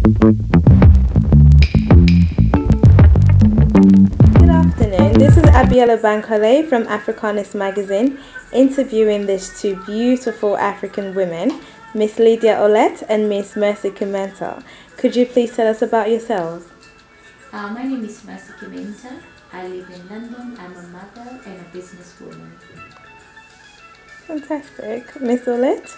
Good afternoon, this is Abiola Bankole from Afrokanist magazine interviewing these two beautiful African women, Miss Lydia Olet and Miss Mercy Kimenta. Could you please tell us about yourselves? My name is Mercy Kimenta. I live in London. I'm a mother and a businesswoman. Fantastic. Miss Olet?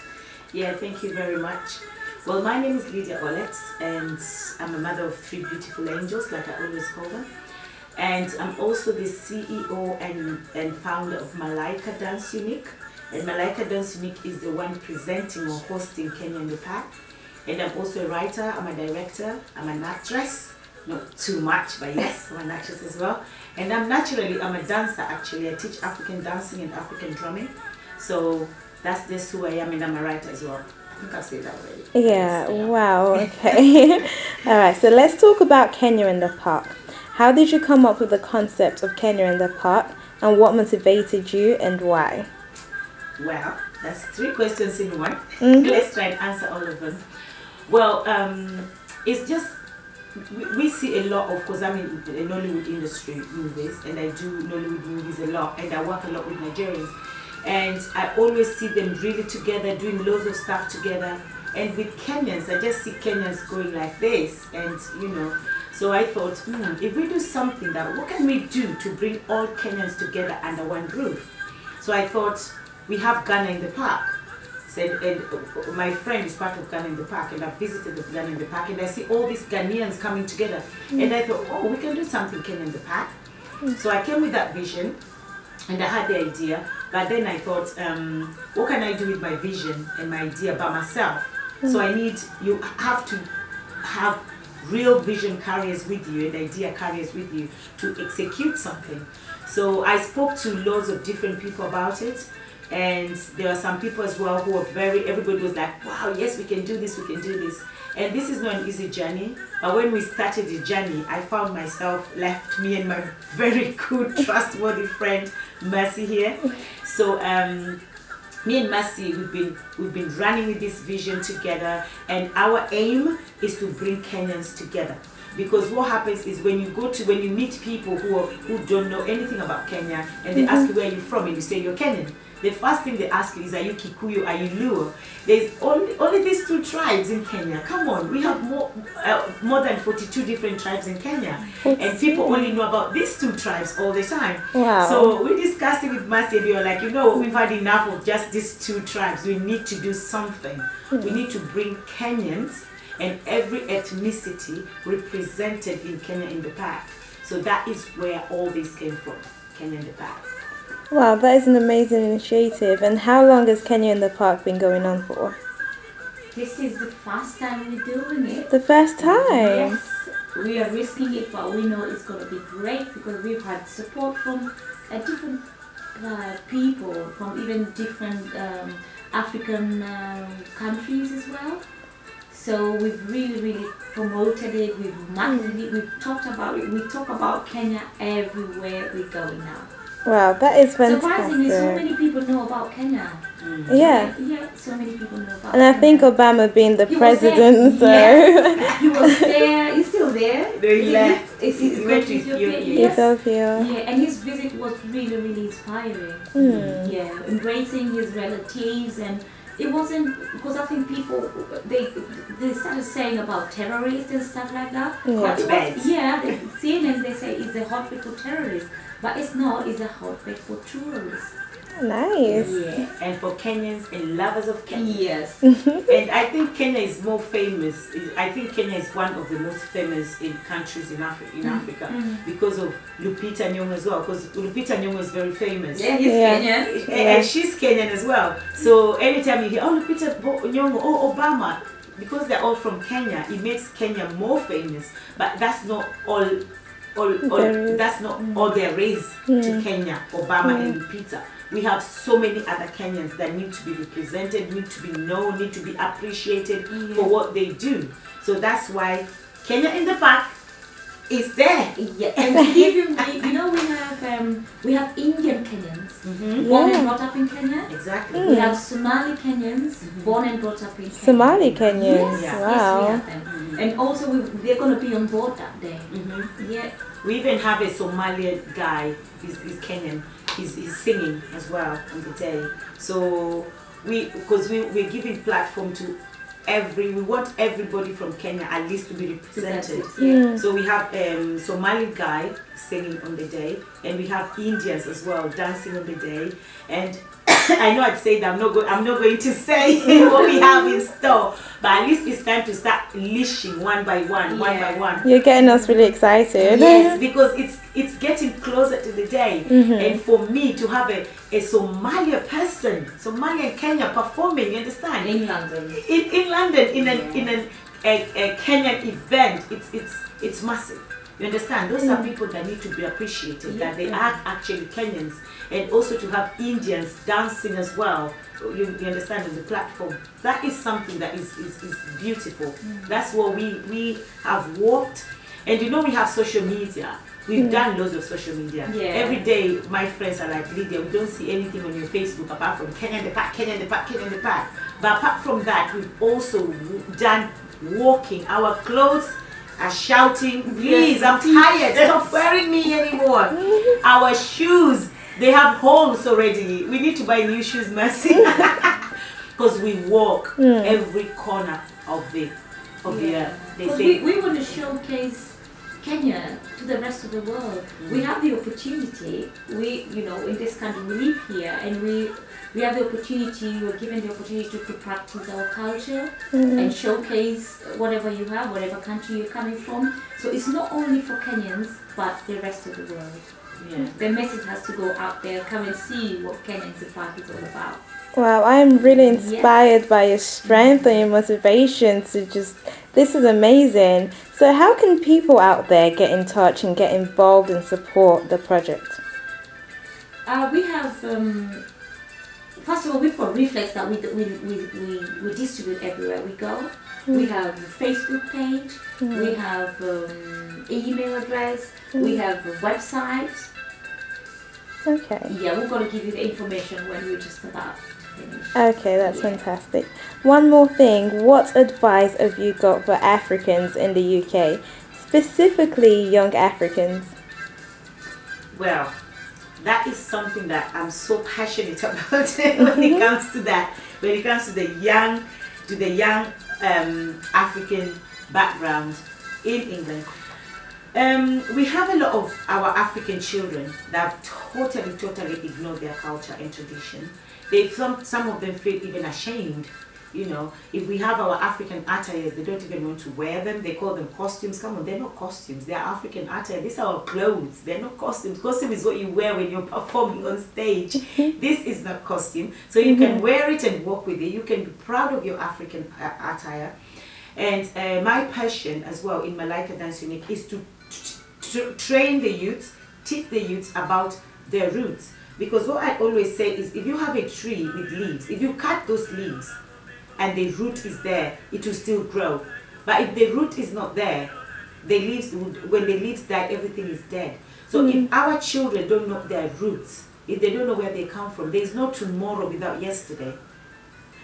Yeah, thank you very much. Well, my name is Lydia Olet and I'm a mother of 3 beautiful angels, like I always call them. And I'm also the CEO and founder of Malaika Dance Unique. And Malaika Dance Unique is the one presenting or hosting Kenya in the Park. And I'm also a writer, I'm a director, I'm an actress. Not too much, but yes, I'm an actress as well. And I'm a dancer actually. I teach African dancing and African drumming. So that's just who I am, and I'm a writer as well. I think I've said that already. Yeah, wow, okay. Alright, so let's talk about Kenya in the Park. How did you come up with the concept of Kenya in the Park, and what motivated you and why? Well, that's 3 questions in one. Let's try and answer all of them. Well, it's just, we see a lot of, because I'm in the Nollywood industry movies, and I do Nollywood movies a lot, and I work a lot with Nigerians. And I always see them really together, doing loads of stuff together. And with Kenyans, I just see Kenyans going like this, and you know. So I thought, if we do something what can we do to bring all Kenyans together under one roof? So I thought, we have Ghana in the Park. And my friend is part of Ghana in the Park, and I visited the Ghana in the Park, and I see all these Ghanaians coming together. And I thought, oh, we can do something Kenya in the Park. So I came with that vision, and I had the idea. But then I thought, what can I do with my vision and my idea by myself? So you have to have real vision carriers with you and idea carriers with you to execute something. So I spoke to loads of different people about it, and there are some people as well who were everybody was like, wow, yes, we can do this, we can do this. And this is not an easy journey, but when we started the journey, I found myself me and my very good, trustworthy friend, Mercy here. So me and Mercy, we've been running with this vision together, and our aim is to bring Kenyans together. Because what happens is when you meet people who don't know anything about Kenya, and they ask you where you're from, and you say you're Kenyan, the first thing they ask you is, are you Kikuyu, are you Luo? There's only these 2 tribes in Kenya. Come on, we have more than 42 different tribes in Kenya. And people only know about these 2 tribes all the time. Wow. So we discussed it with Mercy, and we were like, we've had enough of just these 2 tribes. We need to do something. We need to bring Kenyans and every ethnicity represented in Kenya in the Park. So that is where all this came from, Kenya in the Park. Wow, that is an amazing initiative. And how long has Kenya in the Park been going on for? This is the first time we're doing it. The first time? Yes, we are risking it, but we know it's going to be great because we've had support from different people, from even different African countries as well. So we've really promoted it, we've marketed it, we've talked about it. We talk about Kenya everywhere we go now. Wow, that is fantastic. Surprisingly, so many people know about Kenya. Yeah. Yeah, so many people know about And I think Obama being the president, so... Yes, he was there, he's still there. He left. He went to Ethiopia. Yes. Ethiopia. Yeah, and his visit was really inspiring. Yeah, embracing his relatives, and it wasn't, because I think people, they started saying about terrorists and stuff like that. Yeah. They see it and they say it's a hotbed for terrorists. But it's not, it's a hotbed for tourists. Nice. Yeah, and for Kenyans and lovers of Kenya. Yes. And I think Kenya is more famous. I think Kenya is one of the most famous countries in Africa because of Lupita Nyong'o as well. Because Lupita Nyong'o is very famous. Yeah, he's Kenyan. And she's Kenyan as well. So anytime you hear, oh, Lupita Nyong'o, oh, Obama, because they're all from Kenya, it makes Kenya more famous. But that's not all. That's not all there is to Kenya, Obama and Lupita. We have so many other Kenyans that need to be represented, need to be known, need to be appreciated for what they do. So that's why Kenya in the Park is there. Yeah, and even we have Indian Kenyans born and brought up in Kenya. Exactly. We have Somali Kenyans born and brought up in Kenya. Somali Kenyans. Yes, Wow. yes, we have them. And also they're going to be on board that day. Yeah. We even have a Somalian guy, he's Kenyan, he's singing as well on the day. So because we're giving platform to we want everybody from Kenya at least to be represented. So we have Somali guy singing on the day, and we have Indians as well dancing on the day. And I know I'd say that I'm not going to say what we have in store, but at least it's time to start leashing one by one. You're getting us really excited. Yes, because it's getting closer to the day, and for me to have a Somalian Kenya performing, you understand? In London. In London, in a Kenyan event, it's massive. You understand? Those are people that need to be appreciated, that they are actually Kenyans, and also to have Indians dancing as well. You understand, on the platform. That is something that is beautiful. That's what we have worked, and you know we have social media. We've done loads of social media. Every day my friends are like, Lydia, we don't see anything on your Facebook apart from Kenya in the Park, Kenya in the Park, Kenya in the Park. But apart from that, we've also done walking. Our clothes are shouting, please, I'm tired, stop wearing me anymore. Our shoes, they have holes already. We need to buy new shoes, Mercy. Because we walk every corner of the earth. They say we want to showcase Kenya to the rest of the world. We have the opportunity. In this country, we live here, and we have the opportunity. We're given the opportunity to practice our culture and showcase whatever you have, whatever country you're coming from. So it's not only for Kenyans, but the rest of the world. The message has to go out there. Come and see what Kenya in the Park is all about. Wow, I am really inspired by your strength and your motivation to this is amazing. So how can people out there get in touch and get involved and support the project? We have, first of all, we've got leaflets that we distribute everywhere we go. We have a Facebook page, we have email address, we have a website. Okay. Yeah, we're going to give you the information when we're just about to finish. Okay, that's fantastic. One more thing, what advice have you got for Africans in the UK, specifically young Africans? Well, that is something that I'm so passionate about when it comes to that. When it comes to the young African background in England. We have a lot of our African children that have totally ignored their culture and tradition. Some of them feel even ashamed. If we have our African attires, they don't even want to wear them. They call them costumes. Come on, they're not costumes. They're African attire. These are our clothes. They're not costumes. Costume is what you wear when you're performing on stage. This is not costume. So you can wear it and walk with it. You can be proud of your African attire. And my passion as well in Malaika Dance Unique is to train the youths, teach the youths about their roots. Because what I always say is, if you have a tree with leaves, if you cut those leaves and the root is there, it will still grow. But if the root is not there, when the leaves die, everything is dead. So if our children don't know their roots, if they don't know where they come from, there is no tomorrow without yesterday.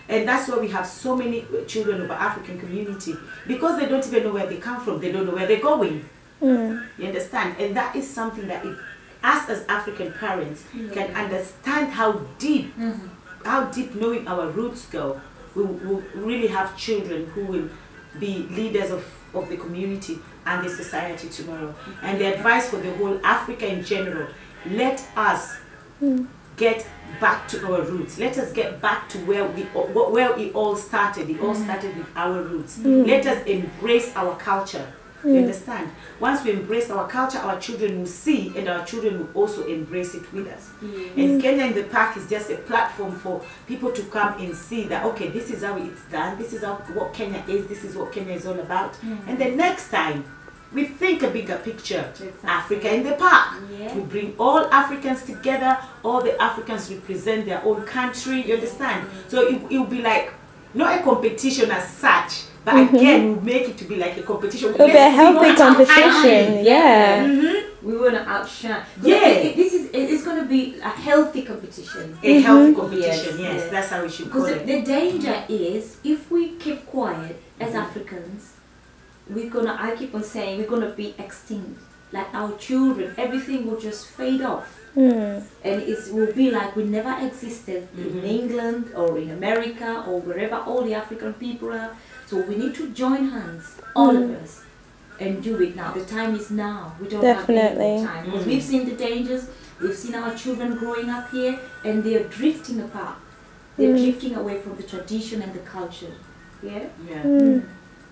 And that's why we have so many children of the African community, because they don't even know where they come from, they don't know where they're going. You understand? And that is something that if us as African parents can understand how deep knowing our roots go, we will really have children who will be leaders of the community and the society tomorrow. And the advice for the whole Africa in general, let us get back to our roots. Let us get back to where it all started. It all started with our roots. Let us embrace our culture. You understand? Once we embrace our culture, our children will see, and our children will also embrace it with us. And Kenya in the Park is just a platform for people to come and see that, okay, this is how it's done, this is what Kenya is, this is what Kenya is all about. And then next time, we think a bigger picture. Africa in the Park. We bring all Africans together, all the Africans represent their own country, you understand? So it will be like, not a competition as such, but again, we'll make it to be like a competition. It'll be a healthy competition, We want to outshine. It's going to be a healthy competition. A healthy competition, yes. That's how we should call it. Because the danger is, if we keep quiet as Africans, I keep on saying we're gonna be extinct. Like our children, everything will just fade off. And it will be like we never existed in England or in America or wherever all the African people are. So we need to join hands, all of us, and do it now. The time is now. We don't have any more time. Because we've seen the dangers. We've seen our children growing up here, and they're drifting apart. They're drifting away from the tradition and the culture. Yeah?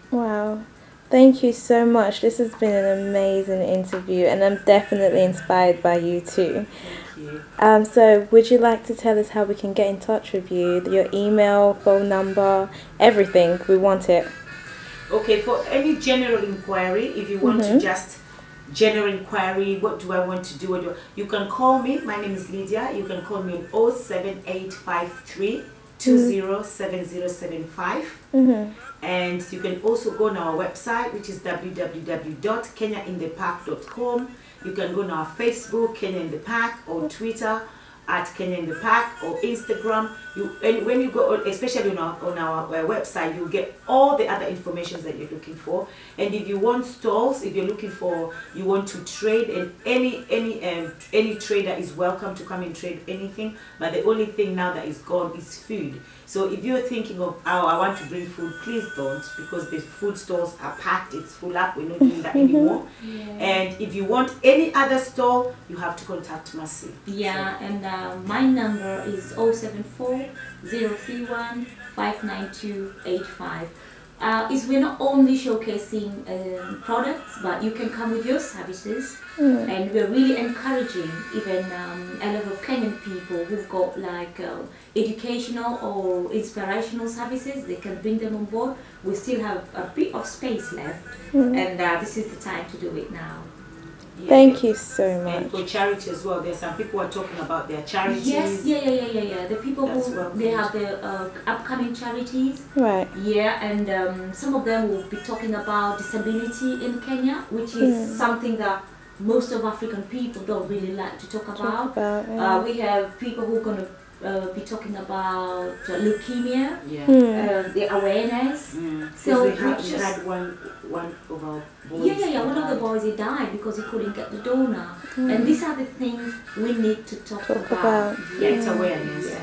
Wow. Thank you so much. This has been an amazing interview, and I'm definitely inspired by you too. Thank you. So would you like to tell us how we can get in touch with you? Your email, phone number, everything. We want it. Okay, for any general inquiry, if you want to just general inquiry, what do I want to do? You can call me. My name is Lydia. You can call me on 07853 207075. And you can also go on our website, which is www.kenyainthepark.com. You can go on our Facebook, Kenya in the Park, or Twitter at Kenya in the Park, or Instagram. And when you go, especially on our website, you'll get all the other information that you're looking for. And if you want stalls, if you're looking for, you want to trade, and any trader is welcome to come and trade anything. But the only thing now that is gone is food. So if you're thinking of, oh, I want to bring food, please don't, because the food stores are packed, it's full up, we're not doing that anymore. And if you want any other store, you have to contact Mercy. Yeah, and my number is 074 031 59285. We're not only showcasing products, but you can come with your services, and we're really encouraging even a lot of Kenyan people who've got like educational or inspirational services. They can bring them on board. We still have a bit of space left, and this is the time to do it now. Thank you so much. And for charity as well, there's some people who are talking about their charities. Yes, yeah. The people they have the upcoming charities. Right. Yeah, and some of them will be talking about disability in Kenya, which is something that most of African people don't really like to talk about. We have people who are going to be talking about leukemia, the awareness. So we had one of our boys. One of the boys, he died because he couldn't get the donor. And these are the things we need to talk about. It's awareness.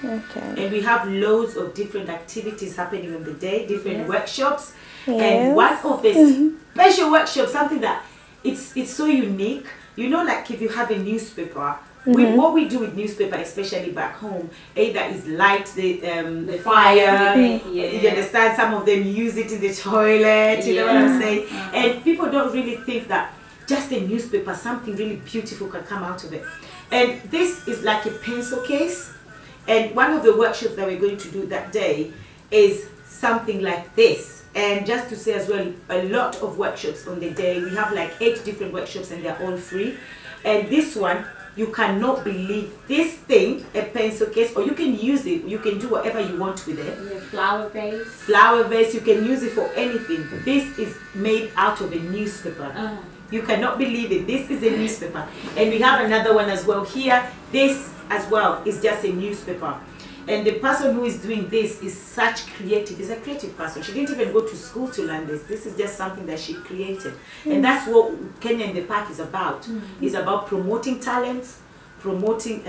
Okay. And we have loads of different activities happening on the day, different workshops. And one of the special workshops, something that it's so unique. You know, like if you have a newspaper, what we do with newspaper, especially back home, either is light the fire. You understand? Some of them use it in the toilet. You know what I'm saying? And people don't really think that just a newspaper, something really beautiful can come out of it. And this is like a pencil case. And one of the workshops that we're going to do that day is something like this. And just to say as well, a lot of workshops on the day. We have like 8 different workshops, and they're all free. And this one, you cannot believe this thing, a pencil case, or you can use it, you can do whatever you want with it. Flower vase. Flower vase, you can use it for anything. This is made out of a newspaper. You cannot believe it. This is a newspaper. And we have another one as well here. This as well is just a newspaper. And the person who is doing this is such creative. Is a creative person. She didn't even go to school to learn this. This is just something that she created. And that's what Kenya in the Park is about. It's about promoting talents, promoting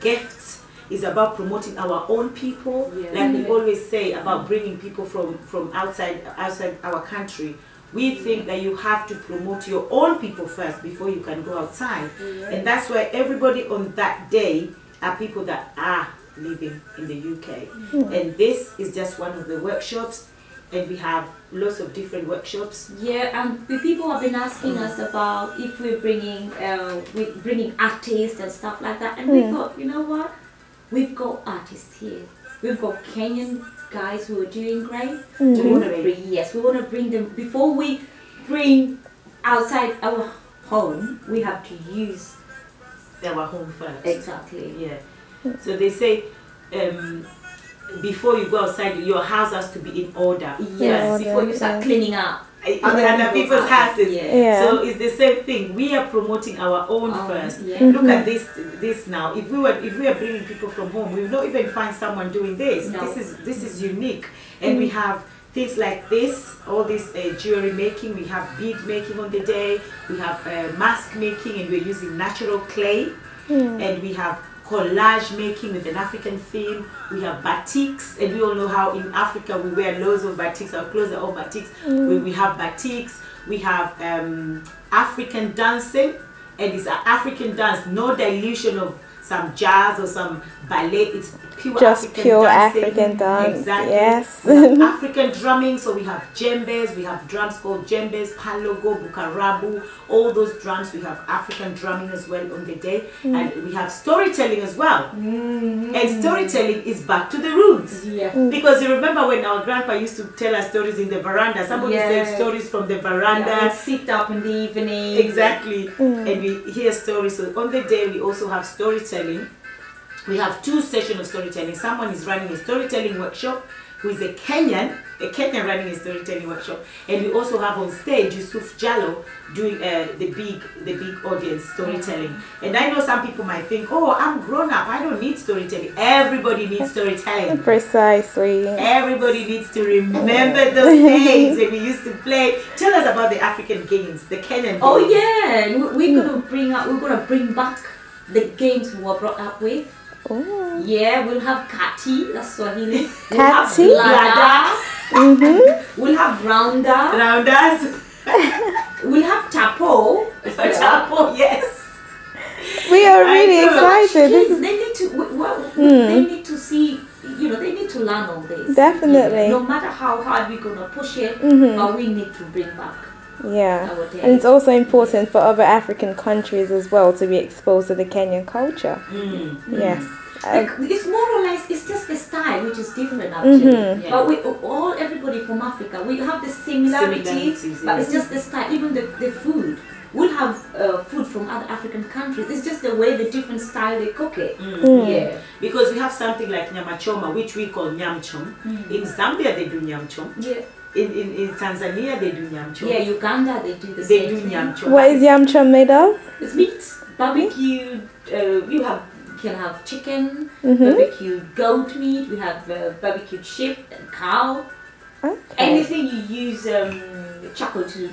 gifts. It's about promoting our own people. Like we always say about bringing people from outside our country. We think that you have to promote your own people first before you can go outside. And that's why everybody on that day are people that are living in the UK. And this is just one of the workshops, and we have lots of different workshops. And the people have been asking us about if we're bringing artists and stuff like that, and we thought, you know what, we've got artists here. We've got Kenyan guys who are doing great. We want to bring them. Before we bring outside our home, we have to use our home first. Exactly. So they say before you go outside, your house has to be in order. Before you start cleaning up other people's houses. So it's the same thing. We are promoting our own first. Look at this now. If we are bringing people from home, we will not even find someone doing this. This is unique. And we have things like this, all this jewelry making. We have bead making on the day. We have mask making, and we're using natural clay. And we have collage making with an African theme. We have batiks, and we all know how in Africa we wear loads of batiks. Our clothes are all batiks. We have batiks. We have African dancing, and it's an African dance, no dilution of some jazz or some ballet. It's pure Just African pure dancing. African dance. Exactly. Yes. We have African drumming, so we have djembes, we have drums called djembes, palogo, bukarabu, all those drums. We have African drumming as well on the day. And we have storytelling as well. And storytelling is back to the roots. Because you remember when our grandpa used to tell us stories in the veranda. Somebody said stories from the veranda. We'd sit up in the evening. Exactly. And we hear stories. So on the day we also have storytelling. We have 2 sessions of storytelling. Someone is running a storytelling workshop, who is a Kenyan running a storytelling workshop, and we also have on stage Yusuf Jallo doing the big audience storytelling. And I know some people might think, oh, I'm grown up, I don't need storytelling. Everybody needs storytelling. Precisely. Everybody needs to remember those days when we used to play. Tell us about the African games, the Kenyan games. Oh yeah, we're gonna bring back the games we were brought up with. Oh. Yeah, we'll have kati, that's Swahili. Kati? We'll have blada. We'll have rounda. Rounders. We'll have tapo. Tapo, yes. We are really excited. Kids, they need to. They need to see. They need to learn all this. Definitely. No matter how hard we're gonna push it, but we need to bring back. Yeah, and it's also important for other African countries as well to be exposed to the Kenyan culture. Yes. It's more or less, it's just the style which is different actually. But everybody from Africa, we have the similarities, but it's just the style, even the food. We'll have food from other African countries. It's just the way, the different style they cook it. Yeah. Because we have something like nyama choma, which we call nyam chom. In Zambia they do nyam chom. Yeah. In Tanzania they do nyam chom. Yeah, Uganda they do the same. They do nyam chom. What is yam chom made of? It's meat, barbecued. You can have chicken, barbecued goat meat. We have barbecued sheep and cow. Okay. Anything you use charcoal to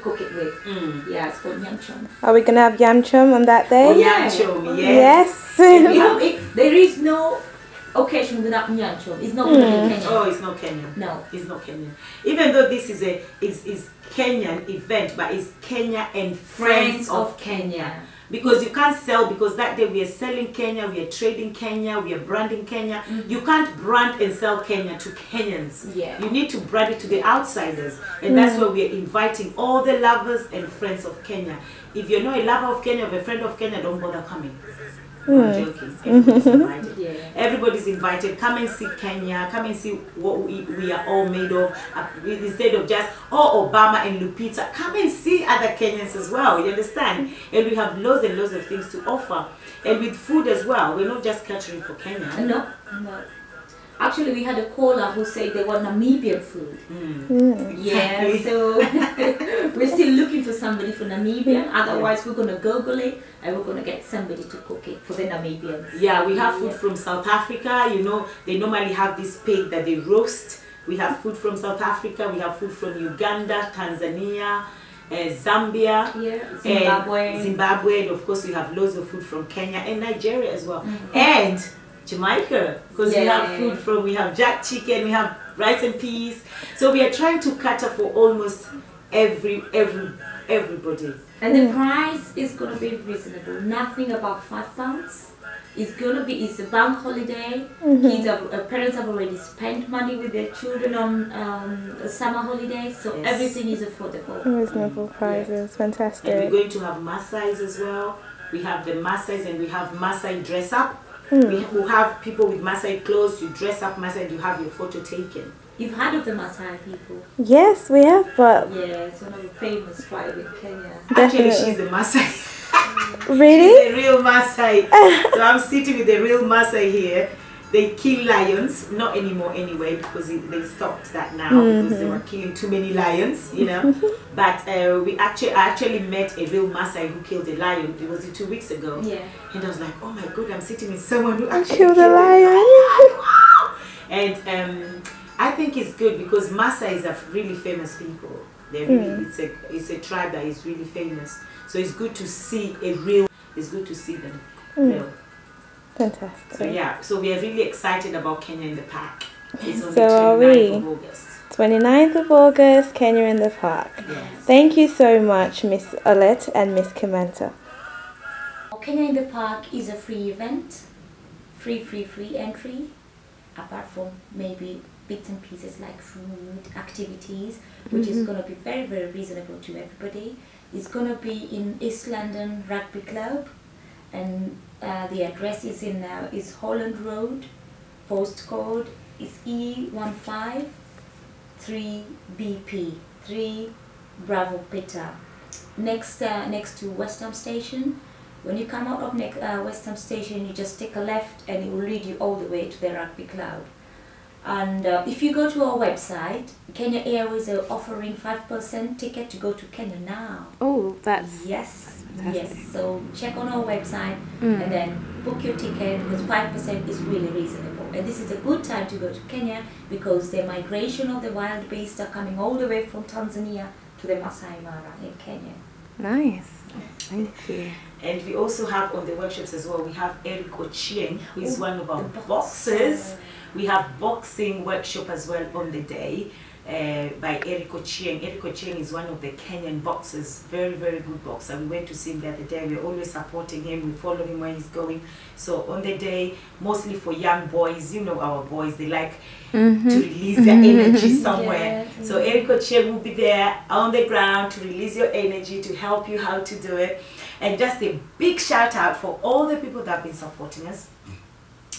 cook it with. Yeah, it's called yam chom. Are we gonna have yam chom on that day? Oh, yam chom, yes. There is no occasion without yam chom. It's not Kenyan. Oh, it's not Kenyan. No, it's not Kenyan. Even though this is is Kenyan event, but it's Kenya and Friends of Kenya. Because you can't sell, because that day we are selling Kenya, we are trading Kenya, we are branding Kenya. You can't brand and sell Kenya to Kenyans. Yeah. You need to brand it to the outsiders. And that's why we are inviting all the lovers and friends of Kenya. If you're not a lover of Kenya or a friend of Kenya, don't bother coming. I'm joking. Everybody's invited. Everybody's invited. Come and see Kenya. Come and see what we are all made of. Instead of just, Obama and Lupita, come and see other Kenyans as well. You understand? And we have loads and loads of things to offer. And with food as well. We're not just catering for Kenya. No. Actually, we had a caller who said they want Namibian food. Yeah, so we're still looking for somebody for Namibian. Otherwise, we're going to Google it and we're going to get somebody to cook it for the Namibians. Yeah, we have food from South Africa. They normally have this pig that they roast. We have food from South Africa. We have food from Uganda, Tanzania, Zambia, Zimbabwe. And of course, we have loads of food from Kenya and Nigeria as well. And Jamaica, because we have jack chicken, we have rice and peas. So we are trying to cater for almost everybody. And the price is going to be reasonable. Nothing about £5. It's a bank holiday. Parents have already spent money with their children on summer holidays, so everything is affordable. Reasonable prices, fantastic. And we're going to have Maasais as well. We have the Maasais and we have Maasai dress up. We will have people with Maasai clothes. You dress up Maasai and you have your photo taken. You've heard of the Maasai people? Yes, we have, but... Yeah, it's one of the famous tribes in Kenya. Actually, she's the Maasai. Really? She's a real Maasai. So I'm sitting with a real Maasai here. They kill lions, not anymore anyway, because they stopped that now because they were killing too many lions, But I actually met a real Maasai who killed a lion. It was 2 weeks ago. Yeah. And I was like, oh my God, I'm sitting with someone who actually killed a lion. Wow. And I think it's good because Massa is a really famous people. They're really, it's a tribe that is really famous. So it's good to see it's good to see them real. Fantastic. So yeah, so we are really excited about Kenya in the Park. It's on So are the 29th we. of August. 29th of August, Kenya in the Park. Yes. Thank you so much, Miss Olette and Miss Kimenta. Kenya in the Park is a free event, free entry, apart from maybe bits and pieces like food, activities, which is going to be very, very reasonable to everybody. It's going to be in East London Rugby Club, and the address is in is Holland Road, postcode is E153BP, 3 Bravo Peter, next to West Ham Station. When you come out of West Ham Station, you just take a left and it will lead you all the way to the Rugby Club. And if you go to our website, Kenya Airways are offering 5% ticket to go to Kenya now. Oh, that's yes, fantastic. yes. So check on our website and then book your ticket because 5% is really reasonable. And this is a good time to go to Kenya because the migration of the wild beasts are coming all the way from Tanzania to the Masai Mara in Kenya. Nice. Thank you. And we also have on the workshops as well, we have Eric Ochieng, who is one of our boxers. We have boxing workshop as well on the day by Eric Ochieng. Eric Ochieng is one of the Kenyan boxers, very, very good boxer. We went to see him the other day. We're always supporting him. We follow him where he's going. So on the day, mostly for young boys, you know our boys, they like to release their energy somewhere. Yeah. So Eric Ochieng will be there on the ground to release your energy, to help you how to do it. And just a big shout out for all the people that have been supporting us.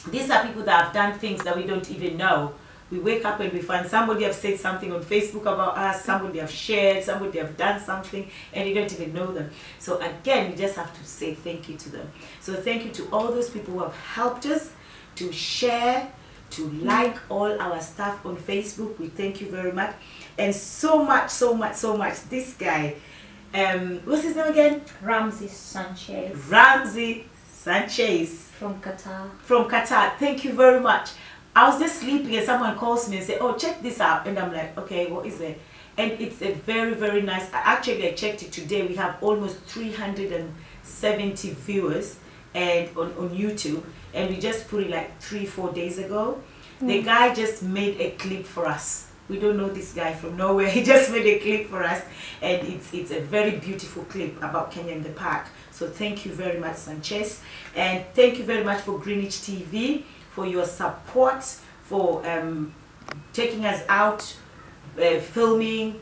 These are people that have done things that we don't even know. We wake up and we find somebody have said something on Facebook about us, somebody have shared, somebody have done something, and you don't even know them. So again, we just have to say thank you to them. So thank you to all those people who have helped us to share, to like all our stuff on Facebook. We thank you very much. And so much. This guy, what's his name again? Ramsey Sanchez. Ramsey Sanchez. From Qatar. From Qatar. Thank you very much. I was just sleeping and someone calls me and say, oh, check this out. And I'm like, okay, what is it? And it's a very, very nice. Actually, I checked it today. We have almost 370 viewers and on YouTube. And we just put it like 3-4 days ago. The guy just made a clip for us. We don't know this guy from nowhere. He just made a clip for us. And it's a very beautiful clip about Kenya in the Park. So thank you very much, Sanchez. And thank you very much for Greenwich TV, for your support, for taking us out, filming,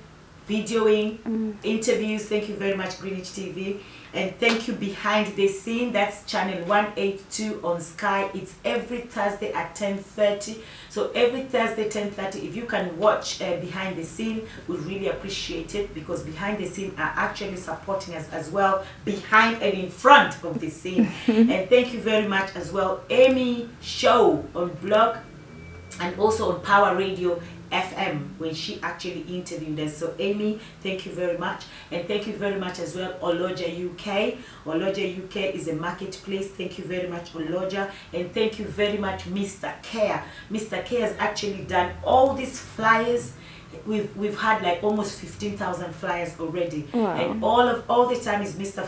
videoing, interviews. Thank you very much, Greenwich TV. And thank you Behind the Scene. That's channel 182 on Sky. It's every Thursday at 10:30. So every Thursday 10:30, if you can watch Behind the Scene, we'd really appreciate it, because Behind the Scene are actually supporting us as well, behind and in front of the scene. And thank you very much as well, Amy Show on blog, and also on Power Radio FM when she actually interviewed us. So Amy, thank you very much. And thank you very much as well, Oloja UK. Oloja UK is a marketplace. Thank you very much, Oloja. And thank you very much, Mr. Care. Mr. Care has actually done all these flyers. We've had like almost 15,000 flyers already. Wow. And all the time is Mr.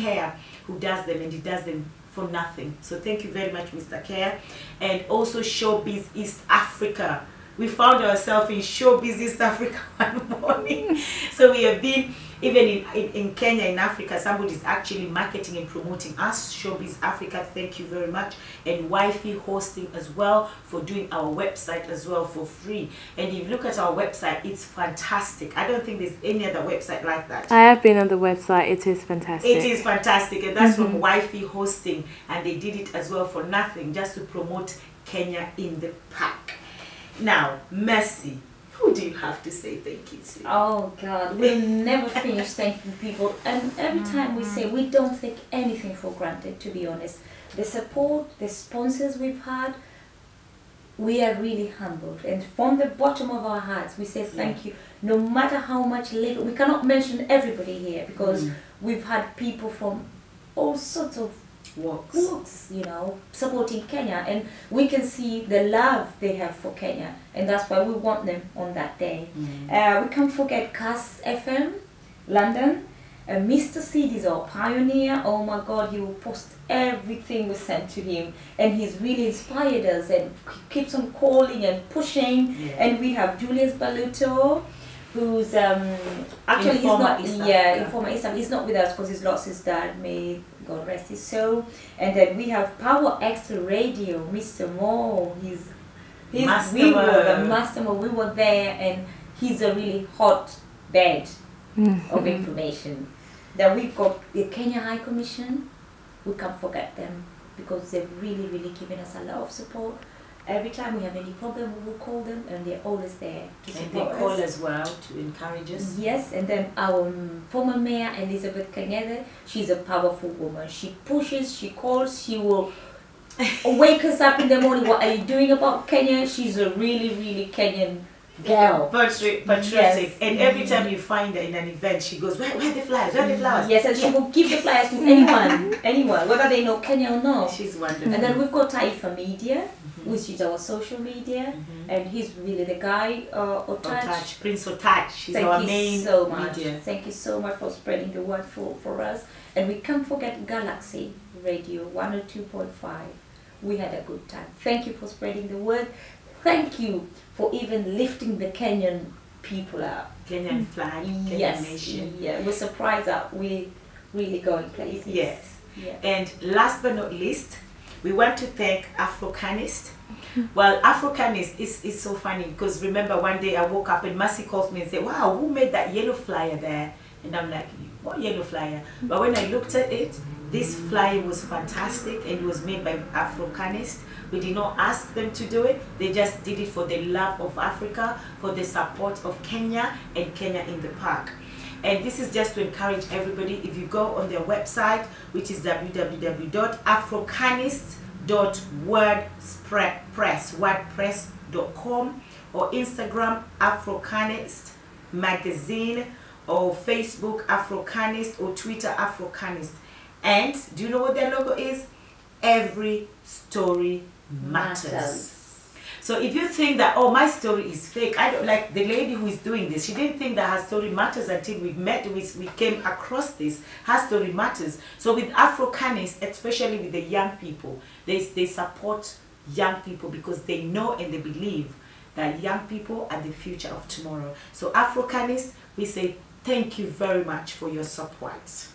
Care who does them, and he does them for nothing. So thank you very much, Mr. Care. And also Showbiz East Africa. We found ourselves in Showbiz East Africa one morning. So we have been, even in Kenya, in Africa, somebody's actually marketing and promoting us. Showbiz Africa, thank you very much. And Wi-Fi Hosting as well, for doing our website as well for free. And if you look at our website, it's fantastic. I don't think there's any other website like that. I have been on the website. It is fantastic. It is fantastic. And that's from Wi-Fi Hosting. And they did it as well for nothing, just to promote Kenya in the Park. Now, Mercy, who do you have to say thank you to? Oh God, we'll never finish thanking people. And every time we say, we don't take anything for granted, to be honest. The support, the sponsors we've had, we are really humbled. And from the bottom of our hearts, we say thank you. No matter how much little, we cannot mention everybody here, because we've had people from all sorts of works, you know, supporting Kenya, and we can see the love they have for Kenya, and that's why we want them on that day. We can't forget Cass FM, London. Mr. Seed is our pioneer. Oh my God, he will post everything we send to him, and he's really inspired us and keeps on calling and pushing. And we have Julius Baluto, who's actually he's not informer East Africa. He's not with us because he's lost his dad. May God rest his soul. And then we have Power Extra Radio, Mr. Mo. He's we were the master. We were there, and he's a really hot bed of information. Then we've got the Kenya High Commission. We can't forget them because they've really, really given us a lot of support. Every time we have any problem, we will call them, and they're always there to support us. And they call as well to encourage us. Yes, and then our former mayor, Elizabeth Kanyede, she's a powerful woman. She pushes, she calls, she will wake us up in the morning. What are you doing about Kenya? She's a really, really Kenyan girl. Patriotic. Yes. And every time you find her in an event, she goes, where are the flyers? Where are the flowers? Yes, and she will give the flyers to anyone, whether they know Kenya or not. She's wonderful. And then we've got Taifa Media, which is our social media, and he's really the guy, Otach. Prince Otach. She's our main media. Thank you so much for spreading the word for us. And we can't forget Galaxy Radio 102.5. We had a good time. Thank you for spreading the word. Thank you for even lifting the Kenyan people up. Kenyan flag, Kenyan nation. Yeah, we're surprised that we're really going places. Yes. Yeah. And last but not least, we want to thank Afrokanist. Well, Afrokanist is so funny because remember one day I woke up and Mercy calls me and said, wow, who made that yellow flyer there? And I'm like, what yellow flyer? But when I looked at it, this flyer was fantastic and it was made by Afrokanist. We did not ask them to do it. They just did it for the love of Africa, for the support of Kenya and Kenya in the Park. And this is just to encourage everybody. If you go on their website, which is www.afrokanist.wordpress.com, or Instagram Afrokanist Magazine, or Facebook Afrokanist, or Twitter Afrokanist. And do you know what their logo is? Every story matters. So if you think that, oh, my story is fake, I don't like the lady who is doing this. She didn't think that her story matters until we met, we came across this. Her story matters. So with Afrokanist, especially with the young people, they support young people because they know and they believe that young people are the future of tomorrow. So Afrokanist, we say thank you very much for your support.